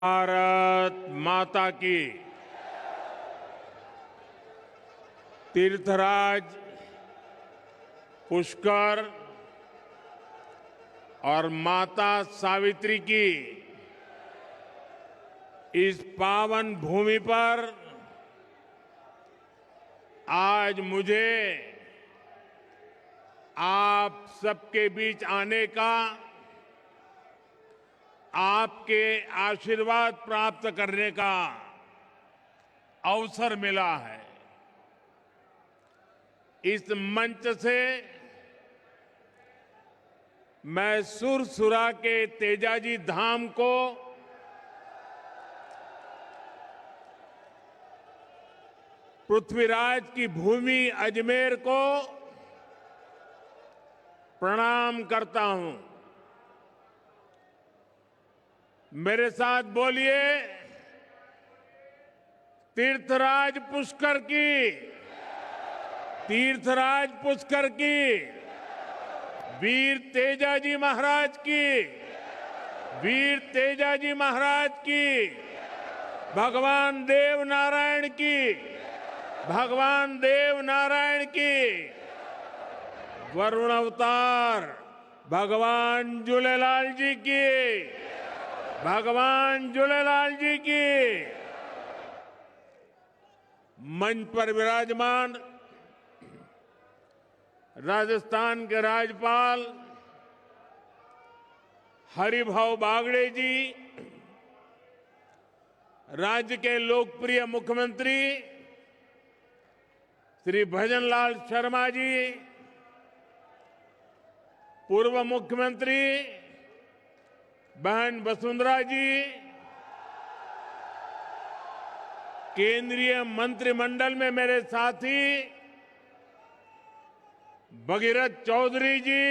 भारत माता की। तीर्थराज पुष्कर और माता सावित्री की इस पावन भूमि पर आज मुझे आप सबके बीच आने का, आपके आशीर्वाद प्राप्त करने का अवसर मिला है। इस मंच से मैं सुरसुरा के तेजाजी धाम को पृथ्वीराज की भूमि अजमेर को प्रणाम करता हूं। मेरे साथ बोलिए, तीर्थराज पुष्कर की, तीर्थराज पुष्कर की, वीर तेजाजी महाराज की, वीर तेजाजी महाराज की, भगवान देव नारायण की, भगवान देव नारायण की, वरुण अवतार भगवान झूलेलाल जी की, भगवान झूलेलाल जी की। मंच पर विराजमान राजस्थान के राज्यपाल हरिभाऊ बागड़े जी, राज्य के लोकप्रिय मुख्यमंत्री श्री भजनलाल शर्मा जी, पूर्व मुख्यमंत्री बहन वसुंधरा जी, केंद्रीय मंत्रिमंडल में मेरे साथी भगीरथ चौधरी जी,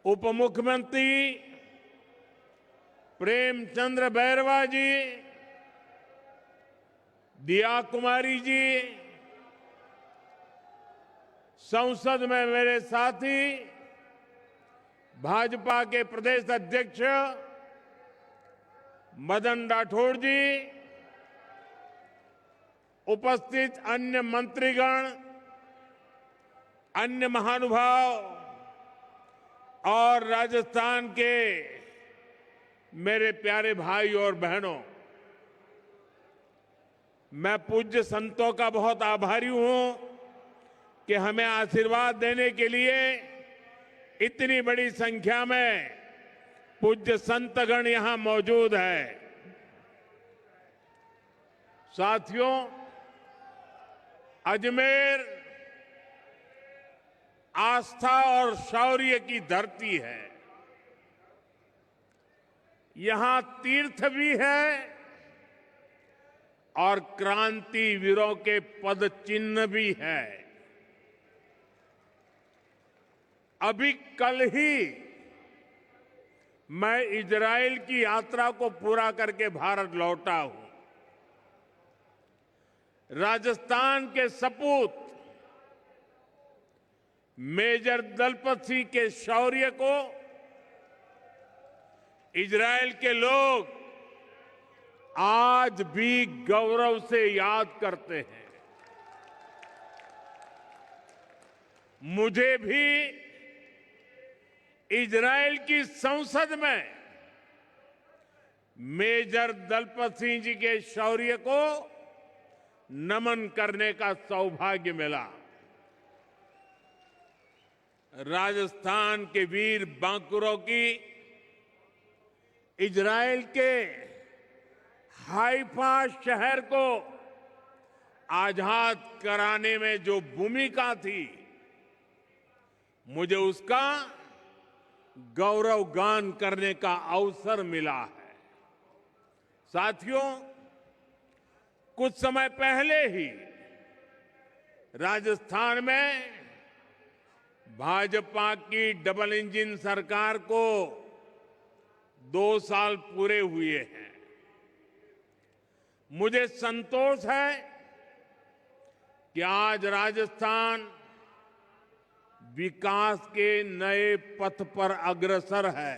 उप मुख्यमंत्री प्रेमचंद्र बैरवा जी, दिया कुमारी जी, संसद में मेरे साथी भाजपा के प्रदेश अध्यक्ष मदन राठौड़ जी, उपस्थित अन्य मंत्रीगण, अन्य महानुभाव और राजस्थान के मेरे प्यारे भाई और बहनों, मैं पूज्य संतों का बहुत आभारी हूं कि हमें आशीर्वाद देने के लिए इतनी बड़ी संख्या में पूज्य संतगण यहां मौजूद है। साथियों, अजमेर आस्था और शौर्य की धरती है। यहां तीर्थ भी है और क्रांति वीरों के पद चिन्ह भी है। अभी कल ही मैं इजराइल की यात्रा को पूरा करके भारत लौटा हूं। राजस्थान के सपूत मेजर दलपत सिंह के शौर्य को इजराइल के लोग आज भी गौरव से याद करते हैं। मुझे भी इजराइल की संसद में मेजर दलपत सिंह जी के शौर्य को नमन करने का सौभाग्य मिला। राजस्थान के वीर बांकुरों की इजराइल के हाइफा शहर को आजाद कराने में जो भूमिका थी, मुझे उसका गौरव गान करने का अवसर मिला है। साथियों, कुछ समय पहले ही राजस्थान में भाजपा की डबल इंजन सरकार को 2 साल पूरे हुए हैं। मुझे संतोष है कि आज राजस्थान विकास के नए पथ पर अग्रसर है।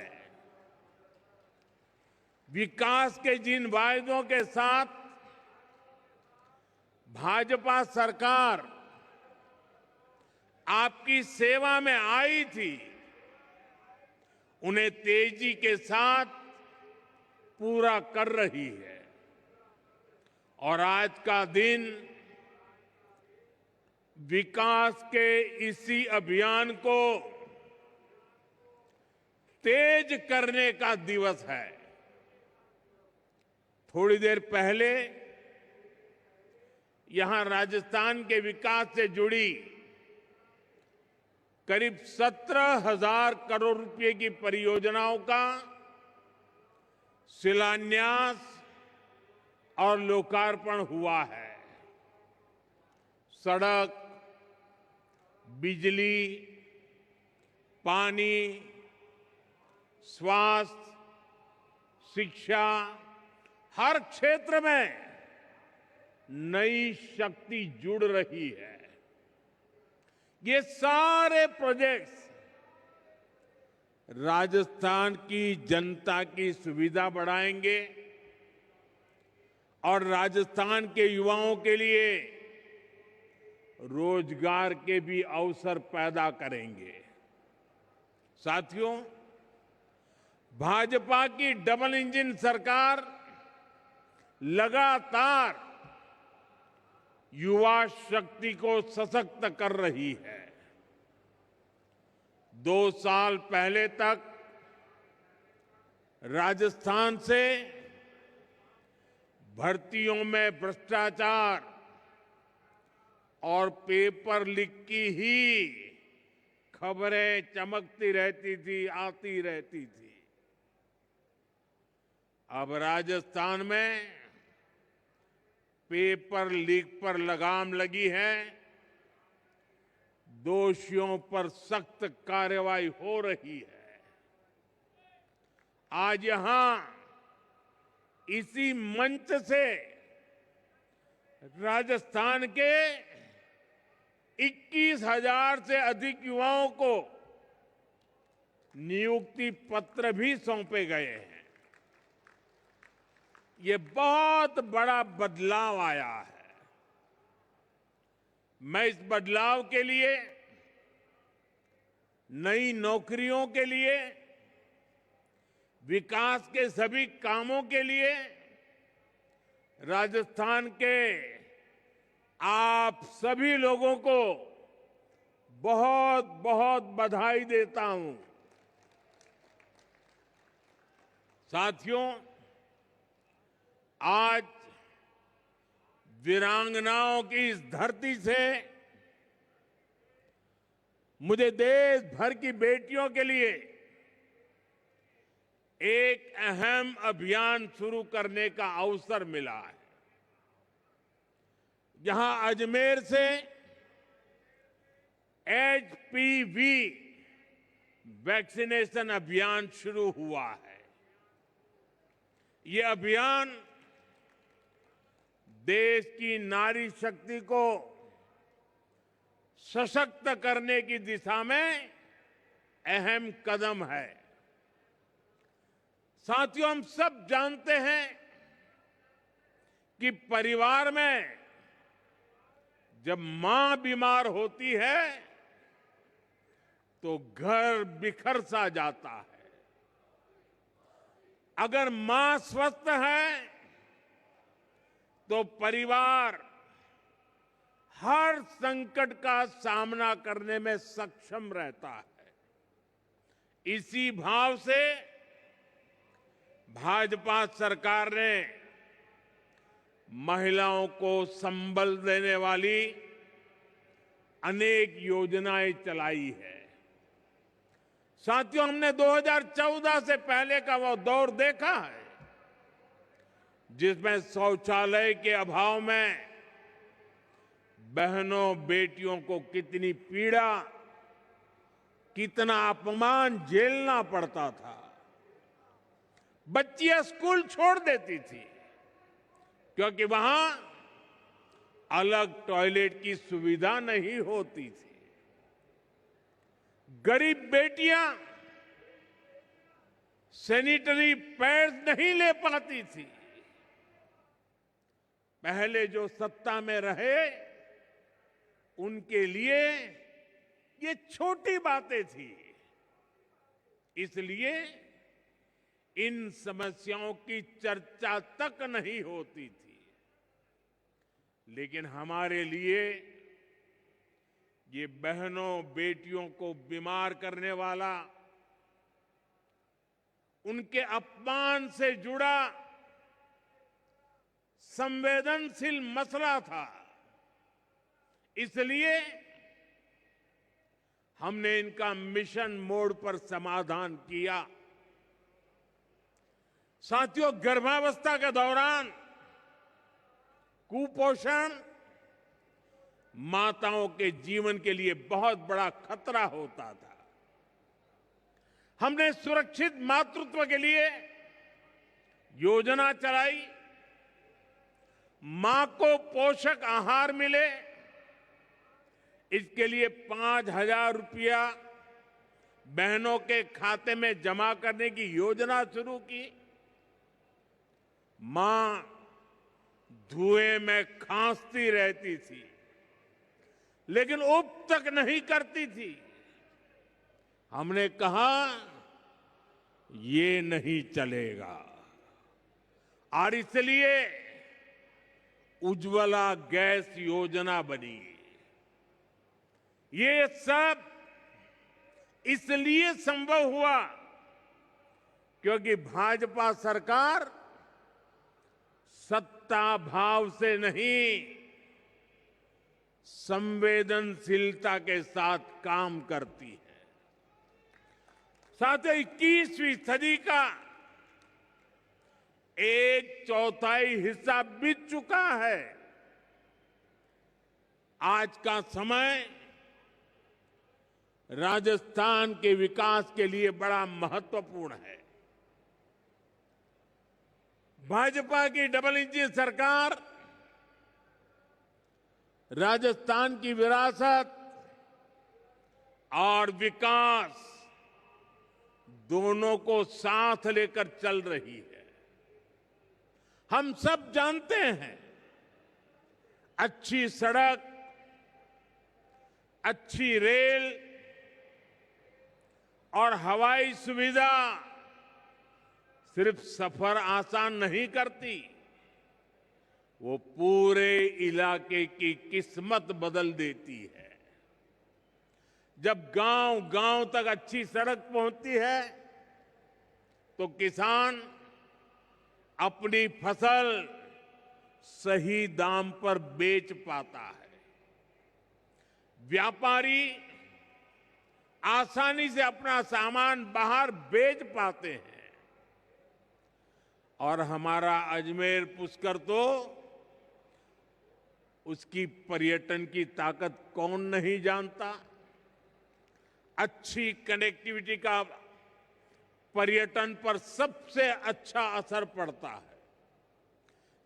विकास के जिन वायदों के साथ भाजपा सरकार आपकी सेवा में आई थी, उन्हें तेजी के साथ पूरा कर रही है। और आज का दिन विकास के इसी अभियान को तेज करने का दिवस है। थोड़ी देर पहले यहां राजस्थान के विकास से जुड़ी करीब 17,000 करोड़ रुपए की परियोजनाओं का शिलान्यास और लोकार्पण हुआ है। सड़क, बिजली, पानी, स्वास्थ्य, शिक्षा, हर क्षेत्र में नई शक्ति जुड़ रही है। ये सारे प्रोजेक्ट्स राजस्थान की जनता की सुविधा बढ़ाएंगे और राजस्थान के युवाओं के लिए रोजगार के भी अवसर पैदा करेंगे। साथियों, भाजपा की डबल इंजन सरकार लगातार युवा शक्ति को सशक्त कर रही है। 2 साल पहले तक राजस्थान से भर्तियों में भ्रष्टाचार और पेपर लीक की ही खबरें चमकती रहती थी, आती रहती थी। अब राजस्थान में पेपर लीक पर लगाम लगी है। दोषियों पर सख्त कार्रवाई हो रही है। आज यहां इसी मंच से राजस्थान के 21,000 से अधिक युवाओं को नियुक्ति पत्र भी सौंपे गए हैं। ये बहुत बड़ा बदलाव आया है। मैं इस बदलाव के लिए, नई नौकरियों के लिए, विकास के सभी कामों के लिए राजस्थान के आप सभी लोगों को बहुत बहुत बधाई देता हूं। साथियों, आज वीरांगनाओं की इस धरती से मुझे देश भर की बेटियों के लिए एक अहम अभियान शुरू करने का अवसर मिला है। जहां अजमेर से HPV वैक्सीनेशन अभियान शुरू हुआ है। ये अभियान देश की नारी शक्ति को सशक्त करने की दिशा में अहम कदम है। साथियों, हम सब जानते हैं कि परिवार में जब मां बीमार होती है तो घर बिखर सा जाता है। अगर मां स्वस्थ है तो परिवार हर संकट का सामना करने में सक्षम रहता है। इसी भाव से भाजपा सरकार ने महिलाओं को संबल देने वाली अनेक योजनाएं चलाई है। साथियों, हमने 2014 से पहले का वो दौर देखा है जिसमें शौचालय के अभाव में बहनों बेटियों को कितनी पीड़ा, कितना अपमान झेलना पड़ता था। बच्चियां स्कूल छोड़ देती थी क्योंकि वहां अलग टॉयलेट की सुविधा नहीं होती थी। गरीब बेटियां सैनिटरी पैड्स नहीं ले पाती थी। पहले जो सत्ता में रहे उनके लिए ये छोटी बातें थी, इसलिए इन समस्याओं की चर्चा तक नहीं होती थी। लेकिन हमारे लिए ये बहनों बेटियों को बीमार करने वाला, उनके अपमान से जुड़ा संवेदनशील मसला था। इसलिए हमने इनका मिशन मोड पर समाधान किया। साथियों, गर्भावस्था के दौरान कुपोषण माताओं के जीवन के लिए बहुत बड़ा खतरा होता था। हमने सुरक्षित मातृत्व के लिए योजना चलाई। मां को पोषक आहार मिले, इसके लिए 5,000 रुपया बहनों के खाते में जमा करने की योजना शुरू की। मां धुएं में खांसती रहती थी, लेकिन उब तक नहीं करती थी। हमने कहा ये नहीं चलेगा, और इसलिए उज्ज्वला गैस योजना बनी। ये सब इसलिए संभव हुआ क्योंकि भाजपा सरकार सत्ता भाव से नहीं, संवेदनशीलता के साथ काम करती है। साथियों, 21वीं सदी का 1/4 हिस्सा बीत चुका है। आज का समय राजस्थान के विकास के लिए बड़ा महत्वपूर्ण है। भाजपा की डबल इंजन सरकार राजस्थान की विरासत और विकास दोनों को साथ लेकर चल रही है। हम सब जानते हैं, अच्छी सड़क, अच्छी रेल और हवाई सुविधा सिर्फ सफर आसान नहीं करती, वो पूरे इलाके की किस्मत बदल देती है। जब गांव-गांव तक अच्छी सड़क पहुंचती है तो किसान अपनी फसल सही दाम पर बेच पाता है। व्यापारी आसानी से अपना सामान बाहर बेच पाते हैं। और हमारा अजमेर पुष्कर तो उसकी पर्यटन की ताकत कौन नहीं जानता। अच्छी कनेक्टिविटी का पर्यटन पर सबसे अच्छा असर पड़ता है।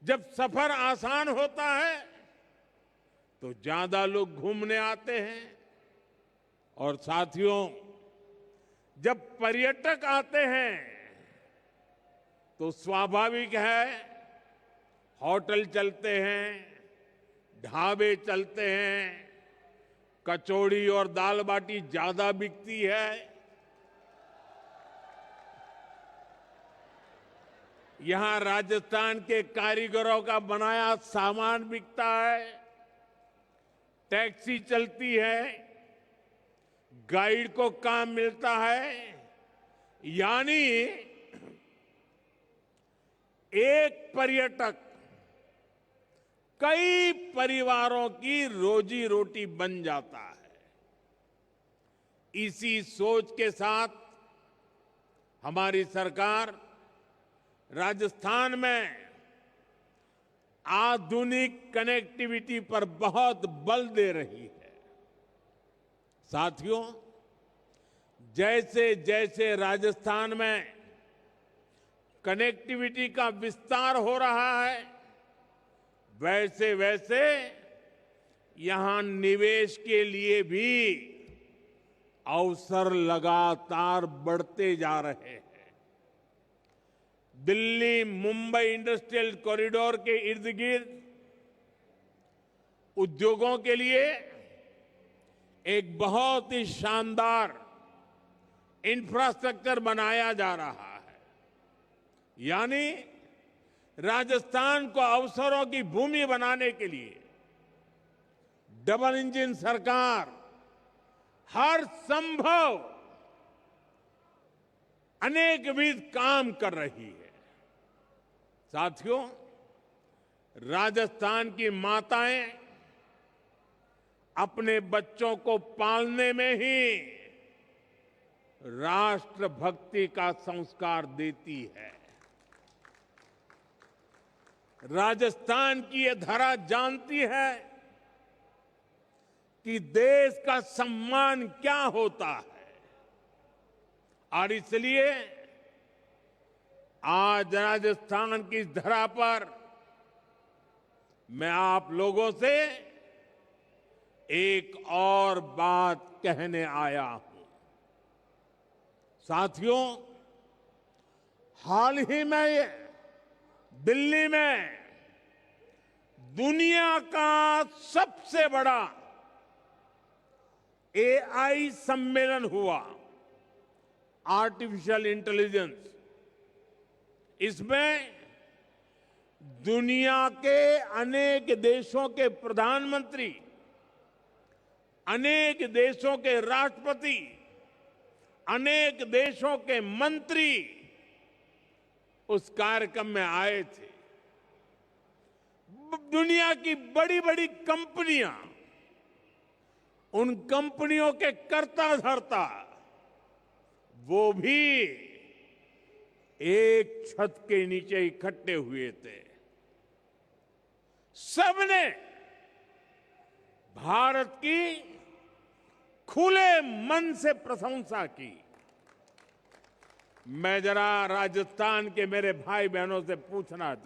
जब सफर आसान होता है तो ज्यादा लोग घूमने आते हैं। और साथियों, जब पर्यटक आते हैं तो स्वाभाविक है होटल चलते हैं, ढाबे चलते हैं, कचौड़ी और दाल बाटी ज्यादा बिकती है। यहां राजस्थान के कारीगरों का बनाया सामान बिकता है, टैक्सी चलती है, गाइड को काम मिलता है। यानी एक पर्यटक कई परिवारों की रोजी रोटी बन जाता है। इसी सोच के साथ हमारी सरकार राजस्थान में आधुनिक कनेक्टिविटी पर बहुत बल दे रही है। साथियों, जैसे जैसे राजस्थान में कनेक्टिविटी का विस्तार हो रहा है, वैसे वैसे यहां निवेश के लिए भी अवसर लगातार बढ़ते जा रहे हैं। दिल्ली मुंबई इंडस्ट्रियल कॉरिडोर के इर्द गिर्द उद्योगों के लिए एक बहुत ही शानदार इंफ्रास्ट्रक्चर बनाया जा रहा है। यानी राजस्थान को अवसरों की भूमि बनाने के लिए डबल इंजन सरकार हर संभव अनेकविध काम कर रही है। साथियों, राजस्थान की माताएं अपने बच्चों को पालने में ही राष्ट्रभक्ति का संस्कार देती है। राजस्थान की ये धरा जानती है कि देश का सम्मान क्या होता है, और इसलिए आज राजस्थान की इस धरा पर मैं आप लोगों से एक और बात कहने आया हूं। साथियों, हाल ही में दिल्ली में दुनिया का सबसे बड़ा एआई सम्मेलन हुआ, आर्टिफिशियल इंटेलिजेंस। इसमें दुनिया के अनेक देशों के प्रधानमंत्री, अनेक देशों के राष्ट्रपति, अनेक देशों के मंत्री उस कार्यक्रम में आए थे। दुनिया की बड़ी बड़ी कंपनियां, उन कंपनियों के कर्ता धर्ता वो भी एक छत के नीचे इकट्ठे हुए थे। सबने भारत की खुले मन से प्रशंसा की। मैं जरा राजस्थान के मेरे भाई बहनों से पूछना चाहता हूं,